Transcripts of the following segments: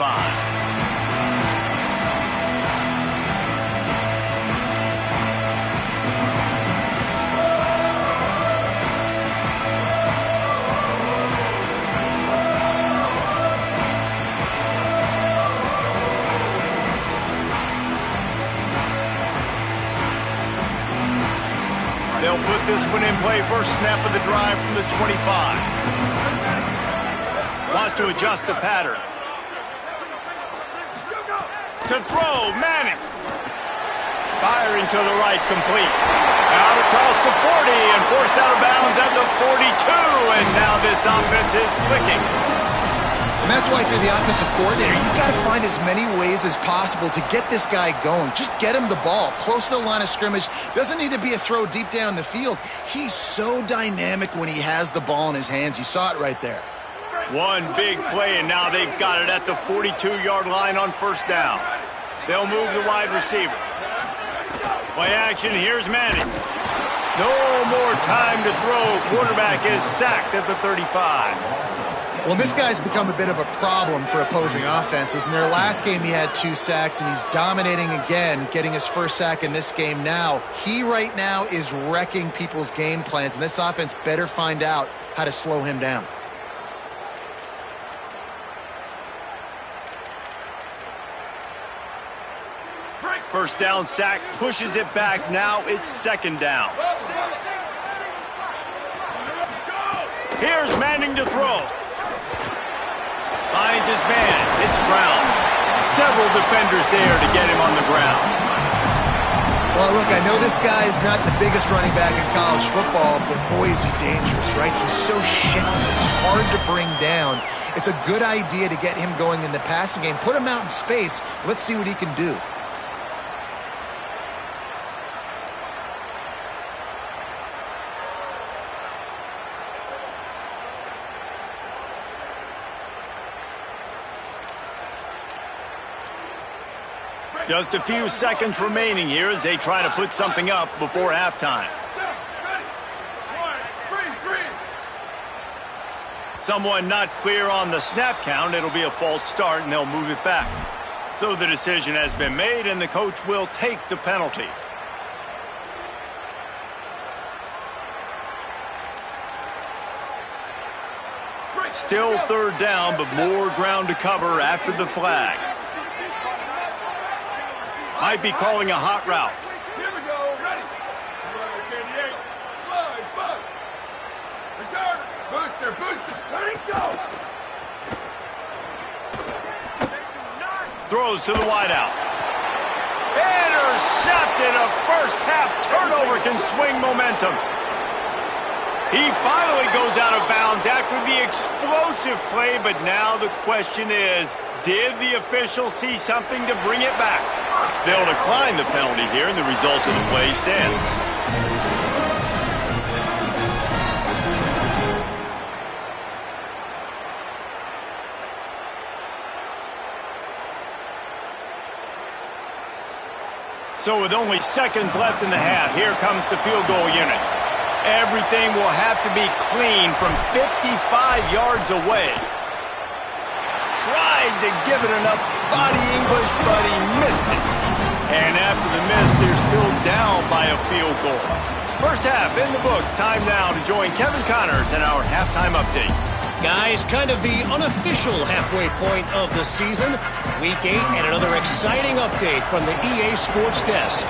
25. They'll put this one in play. First snap of the drive from the 25. Wants to adjust the pattern. To throw, Manning. Firing to the right, complete. Out across the 40 and forced out of bounds at the 42. And now this offense is clicking. And that's why if you're the offensive coordinator, you've got to find as many ways as possible to get this guy going. Just get him the ball close to the line of scrimmage. Doesn't need to be a throw deep down the field. He's so dynamic when he has the ball in his hands. You saw it right there. One big play, and now they've got it at the 42-yard line on first down. They'll move the wide receiver. Play action, here's Manning. No more time to throw. Quarterback is sacked at the 35. Well, this guy's become a bit of a problem for opposing offenses. In their last game, he had 2 sacks, and he's dominating again, getting his first sack in this game now. He right now is wrecking people's game plans, and this offense better find out how to slow him down. First down sack, pushes it back. Now it's second down. Here's Manning to throw. Finds his man. It's Brown. Several defenders there to get him on the ground. Well, look, I know this guy is not the biggest running back in college football, but boy, is he dangerous, right? He's so shifty. It's hard to bring down. It's a good idea to get him going in the passing game. Put him out in space. Let's see what he can do. Just a few seconds remaining here as they try to put something up before halftime. Someone not clear on the snap count. It'll be a false start, and they'll move it back. So the decision has been made, and the coach will take the penalty. Still third down, but more ground to cover after the flag. Might be calling a hot route. Here we go. Ready. Slide. Return. Booster. Ready, go. Throws to the wideout. Intercepted. A first half turnover can swing momentum. He finally goes out of bounds after the explosive play, but now the question is, did the official see something to bring it back? They'll decline the penalty here, and the result of the play stands. So with only seconds left in the half, here comes the field goal unit. Everything will have to be clean from 55 yards away. Tried to give it enough body English, but he missed it. And after the miss, they're still down by a field goal. First half in the books. Time now to join Kevin Connors in our halftime update. Guys, kind of the unofficial halfway point of the season. Week 8 and another exciting update from the EA Sports Desk.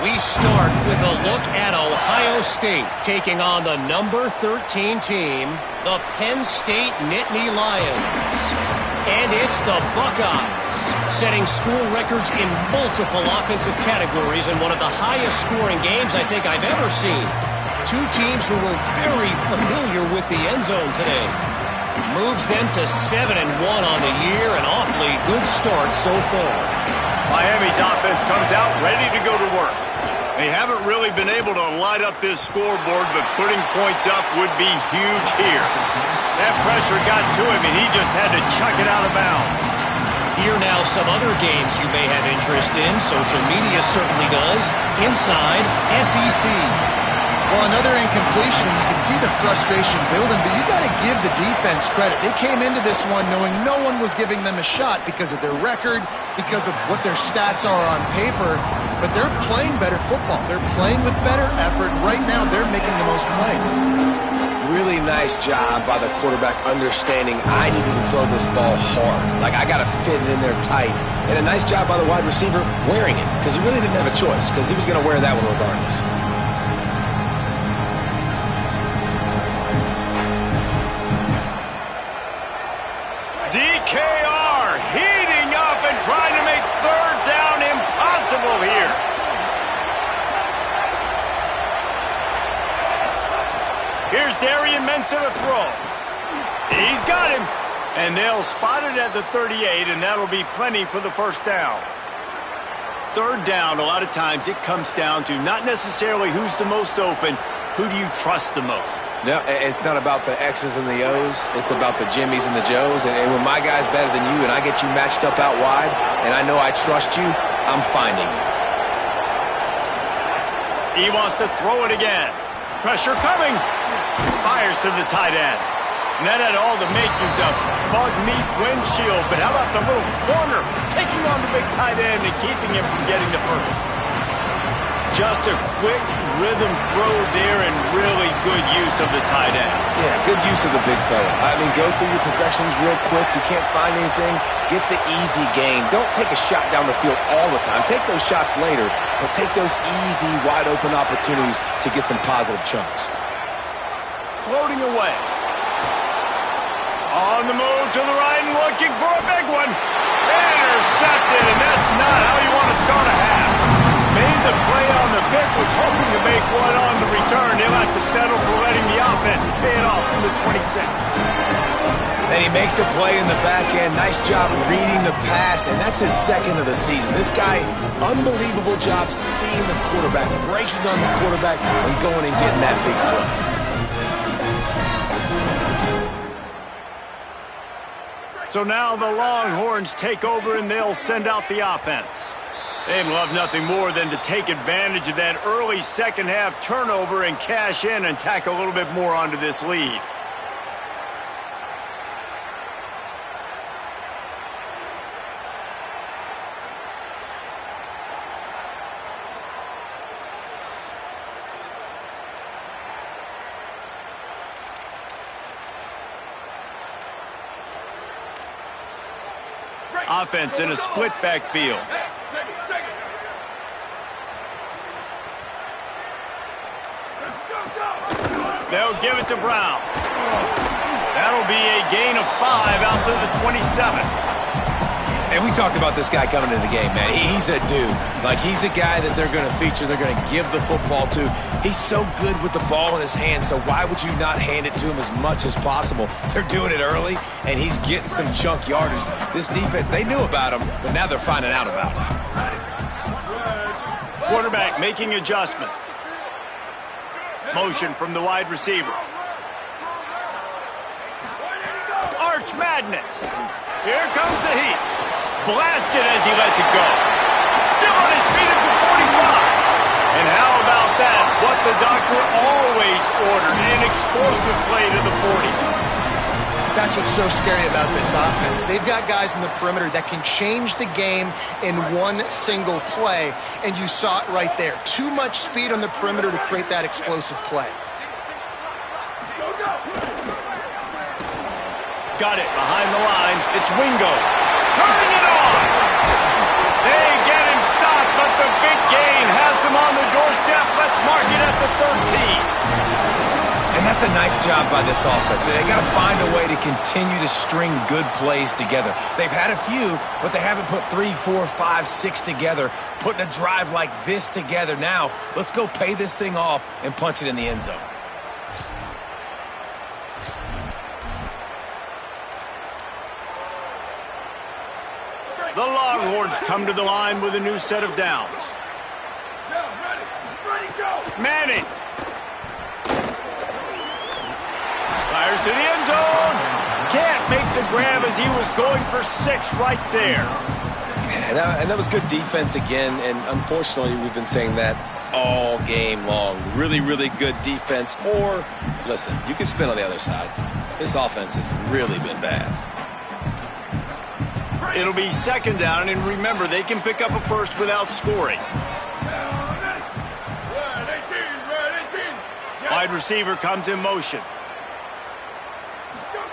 We start with a look at Ohio State taking on the number 13 team, the Penn State Nittany Lions. And it's the Buckeyes, setting school records in multiple offensive categories in one of the highest scoring games I think I've ever seen. Two teams who were very familiar with the end zone today. Moves them to 7-1 on the year, an awfully good start so far. Miami's offense comes out ready to go to work. They haven't really been able to light up this scoreboard, but putting points up would be huge here. That pressure got to him, and he just had to chuck it out of bounds. Here now some other games you may have interest in. Social media certainly does. Inside SEC. Well, another incompletion, and you can see the frustration building, but you got to give the defense credit. They came into this one knowing no one was giving them a shot because of their record, because of what their stats are on paper, but they're playing better football. They're playing with better effort, and right now they're making the most plays. Really nice job by the quarterback understanding I needed to throw this ball hard. Like, I got to fit it in there tight. And a nice job by the wide receiver wearing it, because he really didn't have a choice, because he was going to wear that one regardless. DKR heating up and trying to make third down impossible here. Here's Darian Mensah to throw. He's got him. And they'll spot it at the 38, and that'll be plenty for the first down. Third down, a lot of times it comes down to not necessarily who's the most open, who do you trust the most? No, it's not about the X's and the O's. It's about the Jimmys and the Joes. And when my guy's better than you and I get you matched up out wide and I know I trust you, I'm finding you. He wants to throw it again. Pressure coming. Fires to the tight end. And that had all the makings of bug meat windshield. But how about the little corner taking on the big tight end and keeping him from getting the first? Just a quick rhythm throw there and really good use of the tight end. Yeah, good use of the big fella. I mean, go through your progressions real quick. You can't find anything. Get the easy gain. Don't take a shot down the field all the time. Take those shots later, but take those easy, wide-open opportunities to get some positive chunks. Floating away. On the move to the right and looking for a big one. Intercepted, and that's not how you want to start a half. Made the play on the pick, was hoping to make one on the return. He'll have to settle for letting the offense pay it off from the 26. And he makes a play in the back end. Nice job reading the pass, and that's his second of the season. This guy, unbelievable job seeing the quarterback, breaking on the quarterback, and going and getting that big play. So now the Longhorns take over and they'll send out the offense. They'd love nothing more than to take advantage of that early second half turnover and cash in and tack a little bit more onto this lead. Offense in a split backfield. They'll give it to Brown. That'll be a gain of 5 out to the 27. And we talked about this guy coming into the game, man. He's a dude. Like, he's a guy that they're going to feature, they're going to give the football to. He's so good with the ball in his hand, so why would you not hand it to him as much as possible? They're doing it early, and he's getting some chunk yardage. This defense, they knew about him, but now they're finding out about him. Quarterback making adjustments. Motion from the wide receiver. Arch Madness. Here comes the heat. Blasted as he lets it go. Still on his feet at the 45. And how about that? What the doctor always ordered. An explosive play to the 40. That's what's so scary about this offense. They've got guys in the perimeter that can change the game in one single play, and you saw it right there. Too much speed on the perimeter to create that explosive play. Got it behind the line. It's Wingo. Turning it on. They get him stopped, but the big gain has them on the doorstep. Let's mark it at the 13. And that's a nice job by this offense. They got to find a way to continue to string good plays together. They've had a few, but they haven't put 3, 4, 5, 6 together, putting a drive like this together. Now, let's go pay this thing off and punch it in the end zone. The Longhorns come to the line with a new set of downs. Down, ready, go! Manning. Fires to the end zone. Can't make the grab as he was going for 6 right there. And that was good defense again, and unfortunately we've been saying that all game long. Really, really good defense. Or, listen, you can spin on the other side. This offense has really been bad. It'll be second down, and remember, they can pick up a first without scoring. Wide receiver comes in motion.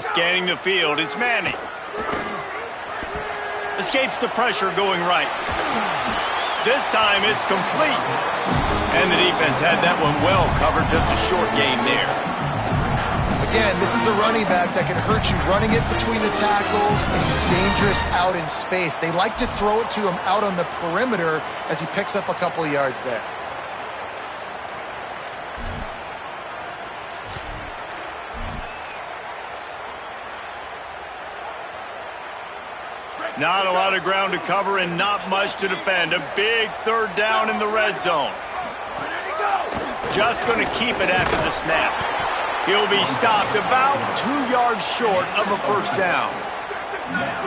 Scanning the field, it's Manning. Escapes the pressure going right. This time it's complete. And the defense had that one well covered, just a short gain there. Again, this is a running back that can hurt you running it between the tackles, and he's dangerous out in space. They like to throw it to him out on the perimeter as he picks up a couple of yards there. Not a lot of ground to cover and not much to defend. A big third down in the red zone. Just going to keep it after the snap. He'll be stopped about 2 yards short of a first down.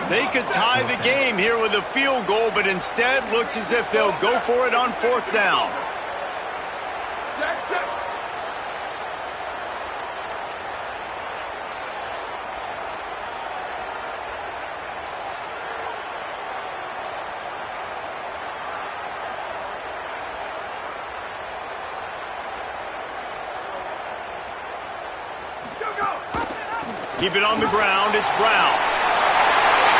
They could tie the game here with a field goal, but instead looks as if they'll go for it on fourth down. Keep it on the ground, it's Brown.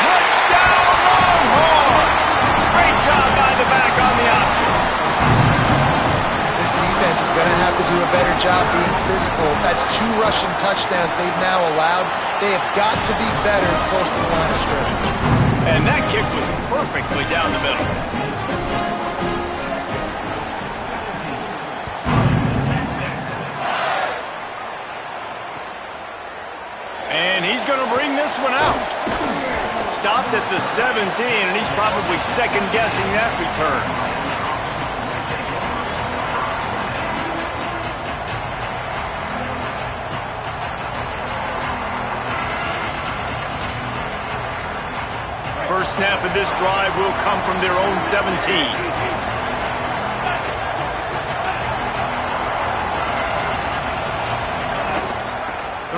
Touchdown, Longhorn! Great job by the back on the option. This defense is going to have to do a better job being physical. That's 2 rushing touchdowns they've now allowed. They have got to be better close to the line of scrimmage. And that kick was perfectly down the middle. And he's going to bring this one out. Stopped at the 17, and he's probably second-guessing that return. First snap of this drive will come from their own 17.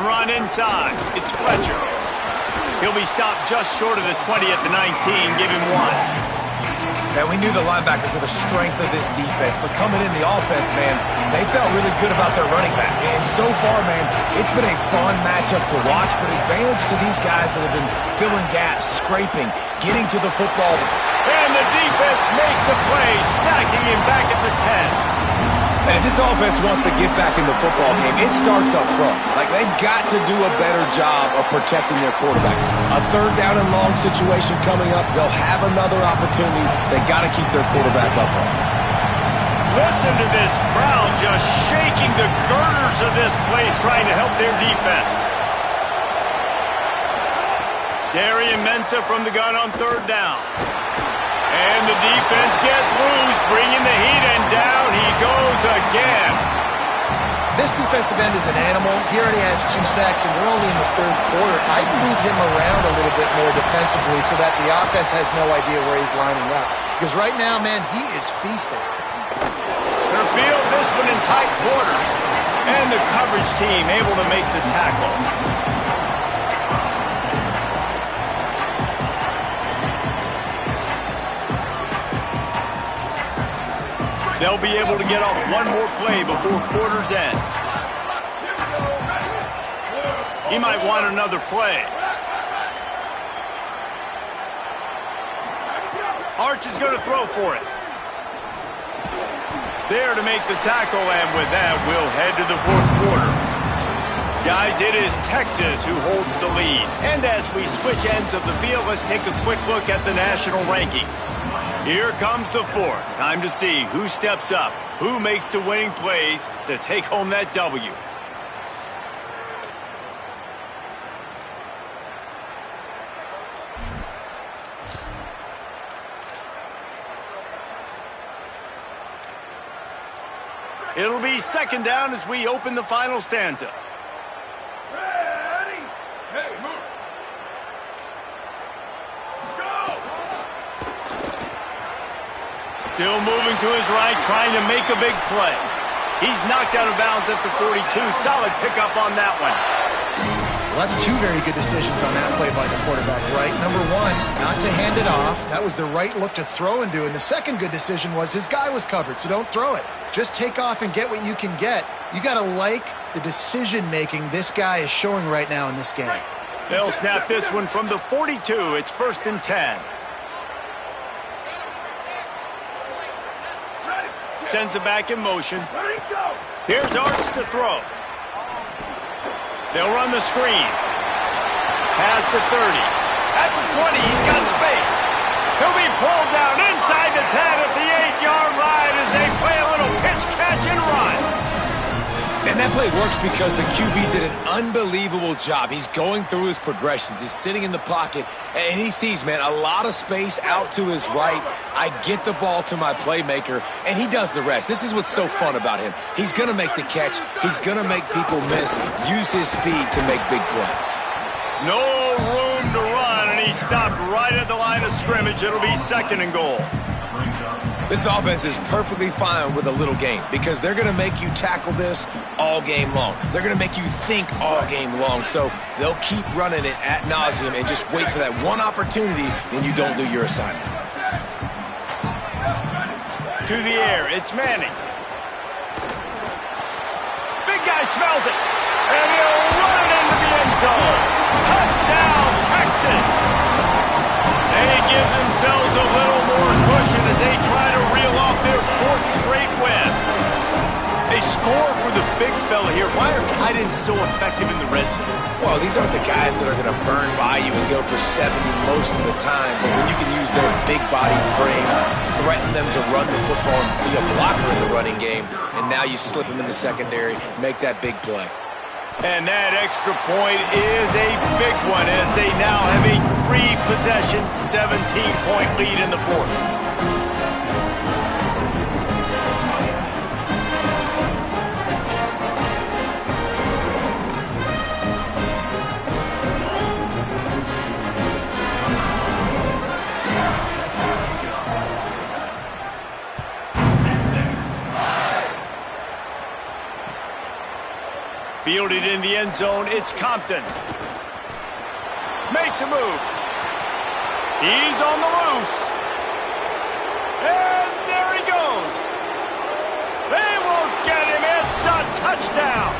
Run inside. It's Fletcher. He'll be stopped just short of the 20 at the 19. Give him 1. Man, we knew the linebackers were the strength of this defense, but coming in the offense, man, they felt really good about their running back. And so far, man, it's been a fun matchup to watch, but advantage to these guys that have been filling gaps, scraping, getting to the football. And the defense makes a play, sacking him back at the 10. And if this offense wants to get back in the football game, it starts up front. Like, they've got to do a better job of protecting their quarterback. A third down and long situation coming up. They'll have another opportunity. They got to keep their quarterback up on. Listen to this crowd just shaking the girders of this place, trying to help their defense. Darian Mensah from the gun on third down. And the defense gets loose, bringing the heat, and down he goes again. This defensive end is an animal. He already has 2 sacks, and we're only in the third quarter. I'd move him around a little bit more defensively so that the offense has no idea where he's lining up. Because right now, man, he is feasting. They'll field this one in tight quarters. And the coverage team able to make the tackle. They'll be able to get off one more play before quarter's end. He might want another play. Arch is going to throw for it. There to make the tackle, and with that, we'll head to the fourth quarter. Guys, it is Texas who holds the lead. And as we switch ends of the field, let's take a quick look at the national rankings. Here comes the fourth. Time to see who steps up, who makes the winning plays to take home that W. It'll be second down as we open the final stanza. Ready? Hey, move. Let's go. Still moving to his right, trying to make a big play. He's knocked out of bounds at the 42. Solid pickup on that one. Well, that's two very good decisions on that play by the quarterback, right? Number one, not to hand it off. That was the right look to throw into. And the second good decision was his guy was covered, so don't throw it. Just take off and get what you can get. You got to like the decision-making this guy is showing right now in this game. They'll snap this one from the 42. It's 1st and 10. Sends it back in motion. Here's Arts to throw. They'll run the screen. Past the 30. At the 20, he's got space. He'll be pulled down inside the 10 at the 8-yard line as they play a little pitch, catch, and run. And that play works because the QB did an unbelievable job. He's going through his progressions. He's sitting in the pocket, and he sees, man, a lot of space out to his right. I get the ball to my playmaker, and he does the rest. This is what's so fun about him. He's going to make the catch. He's going to make people miss, use his speed to make big plays. No room to run, and he stopped right at the line of scrimmage. It'll be 2nd and goal. This offense is perfectly fine with a little game because they're going to make you tackle this all game long. They're going to make you think all game long. So they'll keep running it ad nauseum and just wait for that one opportunity when you don't do your assignment. To the air, it's Manning. Big guy smells it, and he'll run it into the end zone. Touchdown, Texas! They give themselves a little more cushion as they try to reel off their 4th straight win. They score for the big fella here. Why are tight ends so effective in the red zone? Well, these aren't the guys that are going to burn by you and go for 70 most of the time, but when you can use their big-bodied frames, threaten them to run the football and be a blocker in the running game, and now you slip them in the secondary, make that big play. And that extra point is a big one as they now have a 3-possession, 17-point lead in the 4th. Fielded in the end zone, it's Compton. Makes a move. He's on the loose. And there he goes. They won't get him. It's a touchdown.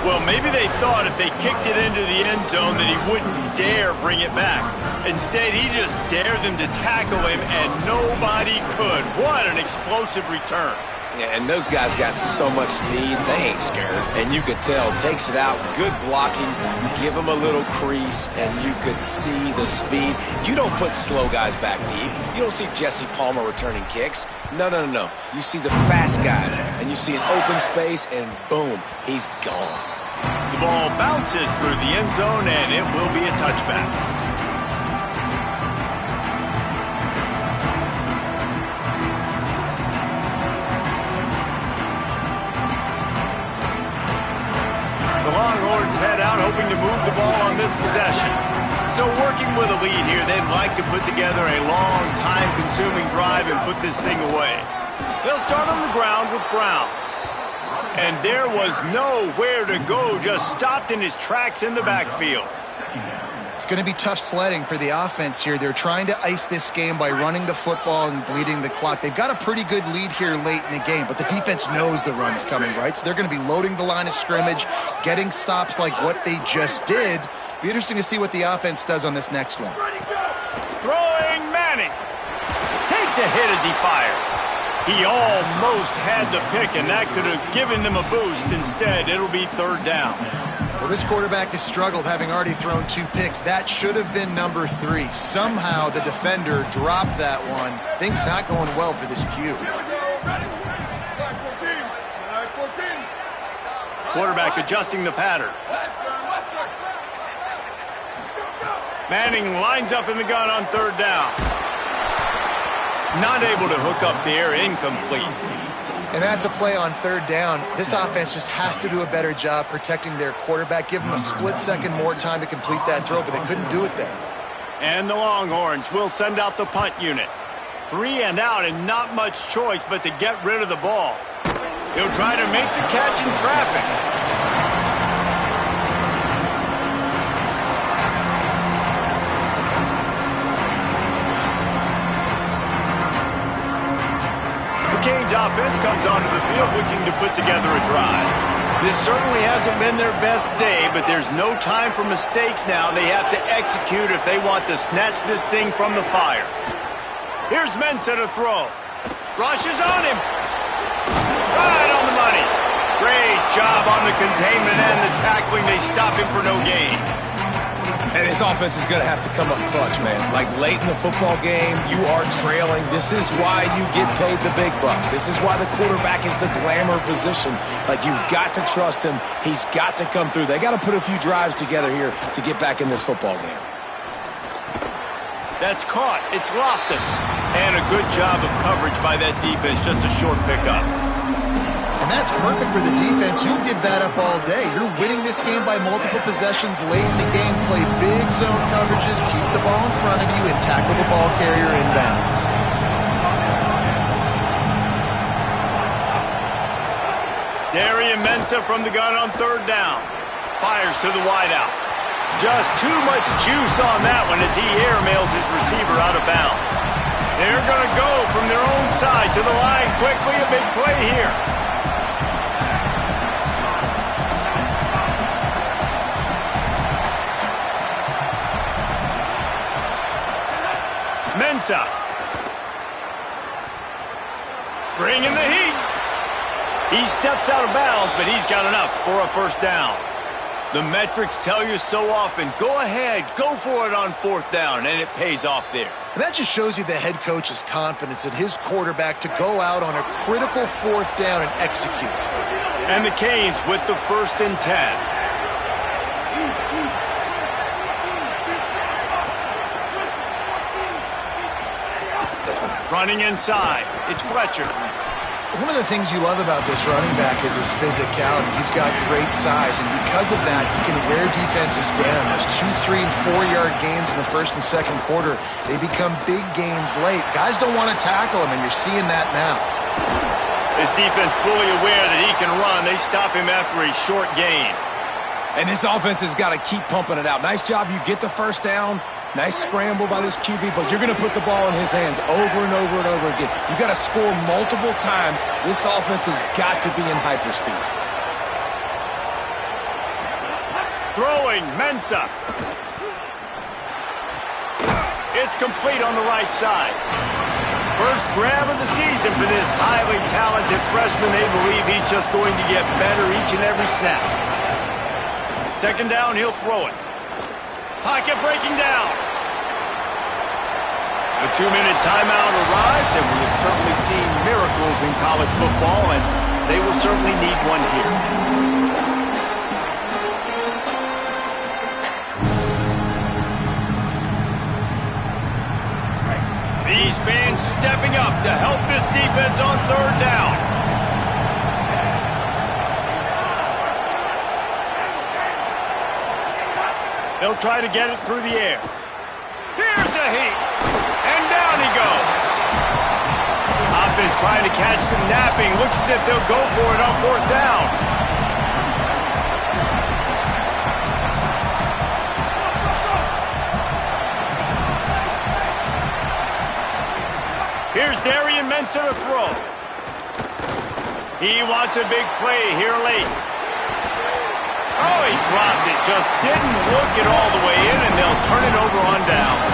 Well, maybe they thought if they kicked it into the end zone that he wouldn't dare bring it back. Instead, he just dared them to tackle him, and nobody could. What an explosive return. Yeah, and those guys got so much speed, they ain't scared. And you could tell, takes it out, good blocking, give them a little crease, and you could see the speed. You don't put slow guys back deep. You don't see Jesse Palmer returning kicks. No. You see the fast guys, and you see an open space, and boom, he's gone. The ball bounces through the end zone, and it will be a touchback. Head out, hoping to move the ball on this possession. So working with a lead here, they'd like to put together a long, time-consuming drive and put this thing away. They'll start on the ground with Brown. And there was nowhere to go, just stopped in his tracks in the backfield. It's going to be tough sledding for the offense here. They're trying to ice this game by running the football and bleeding the clock. They've got a pretty good lead here late in the game, but the defense knows the run's coming, right? So they're going to be loading the line of scrimmage, getting stops like what they just did. Be interesting to see what the offense does on this next one. Throwing Manning. Takes a hit as he fires. He almost had the pick, and that could have given them a boost. Instead, it'll be 3rd down. Well, this quarterback has struggled, having already thrown 2 picks. That should have been number 3. Somehow the defender dropped that one. Things not going well for this Q. Quarterback adjusting the pattern. Manning lines up in the gun on 3rd down. Not able to hook up there, incomplete. And that's a play on 3rd down. This offense just has to do a better job protecting their quarterback. Give them a split second more time to complete that throw, but they couldn't do it there. And the Longhorns will send out the punt unit. 3 and out and not much choice but to get rid of the ball. He'll try to make the catch in traffic. The Canes offense comes onto the field looking to put together a drive. This certainly hasn't been their best day, but there's no time for mistakes now. They have to execute if they want to snatch this thing from the fire. Here's Mensah to throw. Rushes on him. Right on the money. Great job on the containment and the tackling. They stop him for no gain. And his offense is going to have to come up clutch, man. Like late in the football game, you are trailing. This is why you get paid the big bucks. This is why the quarterback is the glamour position. Like, you've got to trust him. He's got to come through. They got to put a few drives together here to get back in this football game. That's caught. It's Lofton. And a good job of coverage by that defense. Just a short pickup. And that's perfect for the defense. You'll give that up all day. You're winning this game by multiple possessions late in the game. Play big zone coverages, keep the ball in front of you, and tackle the ball carrier inbounds. Darian Mensah from the gun on 3rd down. Fires to the wideout. Just too much juice on that one as he airmails his receiver out of bounds. They're going to go from their own side to the line quickly. A big play here. Mensah. Bringing the heat. He steps out of bounds, but he's got enough for a 1st down. The metrics tell you so often, go ahead, go for it on 4th down, and it pays off there. And that just shows you the head coach's confidence in his quarterback to go out on a critical 4th down and execute. And the Canes with the 1st and 10. Running inside, it's Fletcher. One of the things you love about this running back is his physicality. He's got great size, and because of that, he can wear defenses down. Those 2, 3, and 4-yard gains in the 1st and 2nd quarter, they become big gains late. Guys don't want to tackle him, and you're seeing that now. His defense fully aware that he can run. They stop him after a short gain. And this offense has got to keep pumping it out. Nice job. You get the 1st down. Nice scramble by this QB, but you're going to put the ball in his hands over and over and over again. You've got to score multiple times. This offense has got to be in hyperspeed. Throwing, Mensah. It's complete on the right side. First grab of the season for this highly talented freshman. They believe he's just going to get better each and every snap. 2nd down, he'll throw it. Pocket breaking down. A 2-minute timeout arrives, and we have certainly seen miracles in college football, and they will certainly need one here. These fans stepping up to help this defense on 3rd down. They'll try to get it through the air. Here's a heat. And down he goes. Offense trying to catch them napping. Looks as if they'll go for it on 4th down. Here's Darian Mensah to throw. He wants a big play here late. Oh, he dropped it. Just didn't work it all the way in, and they'll turn it over on downs.